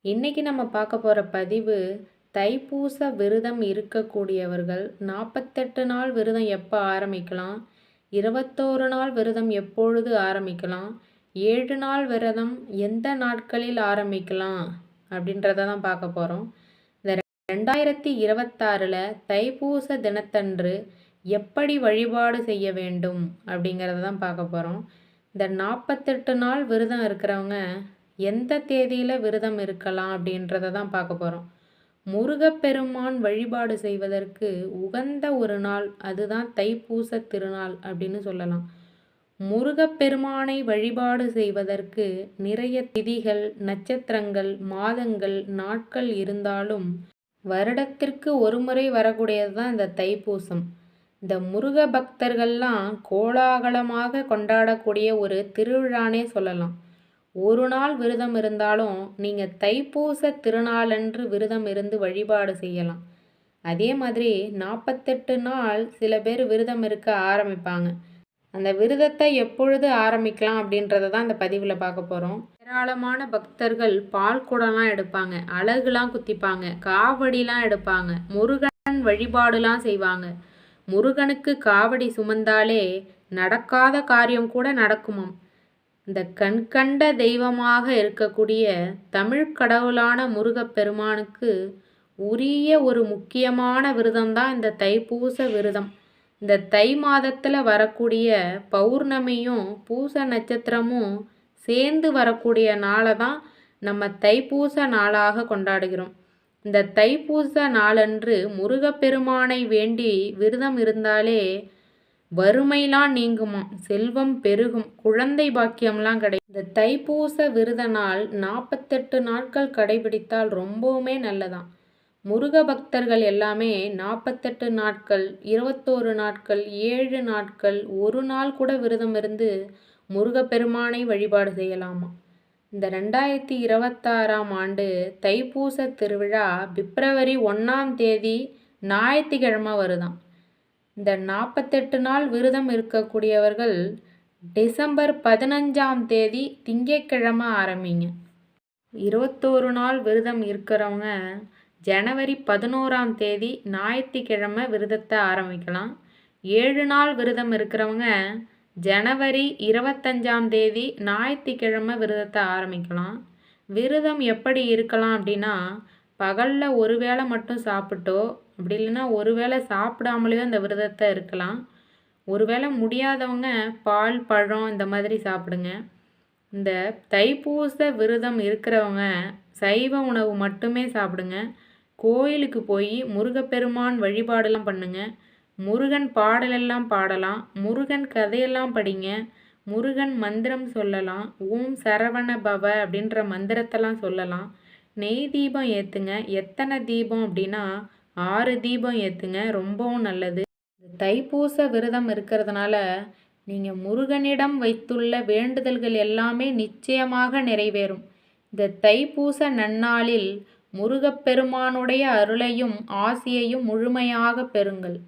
இன்னைக்கு நம்ம பார்க்க போகிற பதிவு தைப்பூச விரதம் இருக்கக்கூடியவர்கள் 48 நாள் விரதம் எப்போ ஆரம்பிக்கலாம், 21 நாள் விரதம் எப்பொழுது ஆரம்பிக்கலாம், 7 நாள் விரதம் எந்த நாட்களில் ஆரம்பிக்கலாம் அப்படின்றத தான் பார்க்க போகிறோம். இந்த 2026 தைப்பூச தினத்தன்று எப்படி வழிபாடு செய்ய வேண்டும் அப்படிங்கிறத தான் பார்க்க போகிறோம். இந்த 48 நாள் விரதம் இருக்கிறவங்க எந்த தேதியில் விரதம் இருக்கலாம் அப்படின்றத தான் பார்க்க போகிறோம். முருகப்பெருமான் வழிபாடு செய்வதற்கு உகந்த ஒரு நாள், அதுதான் தைப்பூச திருநாள் அப்படின்னு சொல்லலாம். முருகப்பெருமானை வழிபாடு செய்வதற்கு நிறைய திதிகள், நட்சத்திரங்கள், மாதங்கள், நாட்கள் இருந்தாலும் வருடத்திற்கு ஒரு முறை வரக்கூடியது தான் இந்த தைப்பூசம். இந்த முருக பக்தர்கள்லாம் கோலாகலமாக கொண்டாடக்கூடிய ஒரு திருவிழானே சொல்லலாம். ஒரு நாள் விரதம் இருந்தாலும் நீங்கள் தைப்பூச திருநாளன்று விரதம் இருந்து வழிபாடு செய்யலாம். அதே மாதிரி 48 நாள் சில பேர் விரதம் இருக்க ஆரம்பிப்பாங்க. அந்த விரதத்தை எப்பொழுது ஆரம்பிக்கலாம் அப்படின்றத தான் இந்த பதிவில் பார்க்க போகிறோம். ஏராளமான பக்தர்கள் பால் குடம்லாம் எடுப்பாங்க, அலகுலாம் குத்திப்பாங்க, காவடிலாம் எடுப்பாங்க, முருகன் வழிபாடுலாம் செய்வாங்க. முருகனுக்கு காவடி சுமந்தாலே நடக்காத காரியம் கூட நடக்குமாம். இந்த கண்கண்ட தெய்வமாக இருக்கக்கூடிய தமிழ் கடவுளான முருகப்பெருமானுக்கு உரிய ஒரு முக்கியமான விரதம் தான் இந்த தைப்பூச விரதம். இந்த தை மாதத்தில் வரக்கூடிய பௌர்ணமியும் பூச நட்சத்திரமும் சேர்ந்து வரக்கூடிய நாளை தான் நம்ம தைப்பூச நாளாக கொண்டாடுகிறோம். இந்த தைப்பூச நாளன்று முருகப்பெருமானை வேண்டி விரதம் இருந்தாலே வறுமைலாம் நீங்குமா, செல்வம் பெருகும், குழந்தை பாக்கியம்லாம் கிடைக்கும். இந்த தைப்பூச விரத நாள் 48 நாட்கள் கடைபிடித்தால் ரொம்பவுமே நல்லதான். முருக பக்தர்கள் எல்லாமே 48 நாட்கள், 21 நாட்கள், 7 நாட்கள், ஒரு நாள் கூட விரதம் இருந்து முருகப்பெருமானை வழிபாடு செய்யலாமா. இந்த 2026ஆம் ஆண்டு தைப்பூச திருவிழா பிப்ரவரி 1ஆம் தேதி ஞாயிற்றுக்கிழமை வருதாம். இந்த 48 நாள் விரதம் இருக்கக்கூடியவர்கள் டிசம்பர் 15ஆம் தேதி திங்கட்கிழமை ஆரம்பிங்க. 21 நாள் விரதம் இருக்கிறவங்க ஜனவரி 11ஆம் தேதி ஞாயிற்றுக்கிழமை விரதத்தை ஆரம்பிக்கலாம். 7 நாள் விரதம் இருக்கிறவங்க ஜனவரி 25ஆம் தேதி ஞாயிற்றுக்கிழமை விரதத்தை ஆரம்பிக்கலாம். விரதம் எப்படி இருக்கலாம் அப்படின்னா, பகலில் ஒரு வேளை மட்டும் சாப்பிட்டோ, அப்படி இல்லைன்னா ஒரு வேளை சாப்பிடாமலேயோ இந்த விரதத்தை இருக்கலாம். ஒரு வேளை முடியாதவங்க பால், பழம் இந்த மாதிரி சாப்பிடுங்க. இந்த தைப்பூச விரதம் இருக்கிறவங்க சைவ உணவு மட்டுமே சாப்பிடுங்க. கோயிலுக்கு போய் முருகப்பெருமான் வழிபாடெல்லாம் பண்ணுங்க. முருகன் பாடலெல்லாம் பாடலாம், முருகன் கதையெல்லாம் படிங்க, முருகன் மந்திரம் சொல்லலாம், ஓம் சரவண பவ அப்படின்ற மந்திரத்தெல்லாம் சொல்லலாம். நெய் தீபம் ஏற்றுங்க. எத்தனை தீபம் அப்படின்னா 6 தீபம் ஏற்றுங்க, ரொம்பவும் நல்லது. தைப்பூச விரதம் இருக்கிறதுனால நீங்கள் முருகனிடம் வைத்துள்ள வேண்டுதல்கள் எல்லாமே நிச்சயமாக நிறைவேறும். இந்த தைப்பூச நன்னாளில் முருகப்பெருமானுடைய அருளையும் ஆசியையும் முழுமையாக பெறுங்கள்.